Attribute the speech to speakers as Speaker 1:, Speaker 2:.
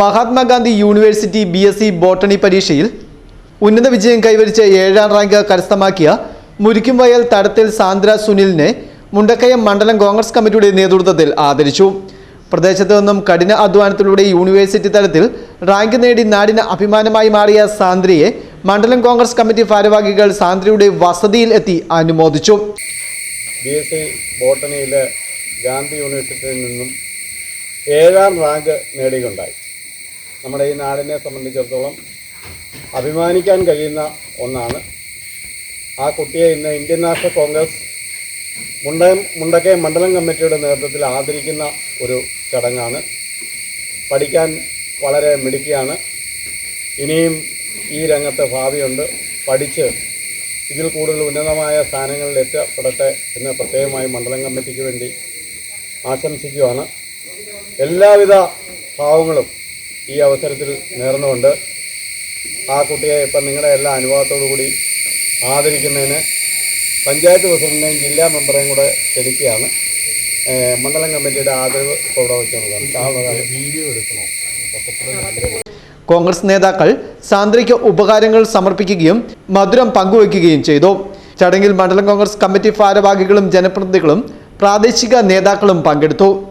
Speaker 1: Mahatma Gandhi university BSc botany പരീക്ഷയിൽ ഉന്നത വിജയം കൈവരിച്ച 7ാം റാങ്ക് കരസ്ഥമാക്കിയ മുരിക്കുംവയൽ തടത്തിൽ സാന്ദ്ര സുനിലിനെ മുണ്ടക്കയം മണ്ഡലം കോൺഗ്രസ് കമ്മിറ്റിയുടെ നേതൃത്വത്തിൽ ആദരിച്ചു. പ്രദേശത്ത് നിന്നും കഠിന അധ്വാനത്തിലൂടെ യൂണിവേഴ്സിറ്റി തലത്തിൽ റാങ്ക് നേടി നാടിന് അഭിമാനമായി മാറിയ സാന്ദ്രയെ മണ്ഡലം കോൺഗ്രസ് കമ്മിറ്റി ഭാരവാഹികൾ സാന്ദ്രയുടെ വസതിയിൽ എത്തി അനുമോദിച്ചു.
Speaker 2: BSc ബോട്ടണിയിലെ ഗാന്ധി യൂണിവേഴ്സിറ്റിയിൽ നിന്നും 7ാം റാങ്ക് നേടുകയുണ്ടായി. നമ്മുടെ ഈ നാടിനെ സംബന്ധിച്ചിടത്തോളം അഭിമാനിക്കാൻ കഴിയുന്ന ഒന്നാണ്. ആ കുട്ടിയെ ഇന്ന് ഇന്ത്യൻ നാഷണൽ കോൺഗ്രസ് മുണ്ടക്കയം മണ്ഡലം കമ്മിറ്റിയുടെ നേതൃത്വത്തിൽ ആദരിക്കുന്ന ഒരു ചടങ്ങാണ്. പഠിക്കാൻ വളരെ മിടുക്കിയാണ്. ഇനിയും ഈ രംഗത്ത് ഭാവിയുണ്ട്. പഠിച്ച് ഇതിൽ കൂടുതൽ ഉന്നതമായ സ്ഥാനങ്ങളിൽ എത്തപ്പെടട്ടെ എന്ന് പ്രത്യേകമായി മണ്ഡലം കമ്മിറ്റിക്ക് വേണ്ടി ആശംസിക്കുകയാണ്. എല്ലാവിധ ഭാവങ്ങളും ഈ അവസരത്തിൽ നേർന്നുകൊണ്ട് ആ കുട്ടിയെ ഇപ്പം നിങ്ങളുടെ എല്ലാ അനുഭവത്തോടു കൂടി ആദരിക്കുന്നതിന് പഞ്ചായത്ത് പ്രസിഡന്റിനെയും ജില്ലാ മെമ്പറേയും കൂടെ ക്ഷണിക്കുകയാണ്. മണ്ഡലം കമ്മിറ്റിയുടെ ആദരവ് ഇവിടെ വെച്ച് വീഡിയോ എടുക്കണോ?
Speaker 1: കോൺഗ്രസ് നേതാക്കൾ സാന്ദ്രയ്ക്ക് ഉപകാരങ്ങൾ സമർപ്പിക്കുകയും മധുരം പങ്കുവയ്ക്കുകയും ചെയ്തു. ചടങ്ങിൽ മണ്ഡലം കോൺഗ്രസ് കമ്മിറ്റി ഭാരവാഹികളും ജനപ്രതിനിധികളും പ്രാദേശിക നേതാക്കളും പങ്കെടുത്തു.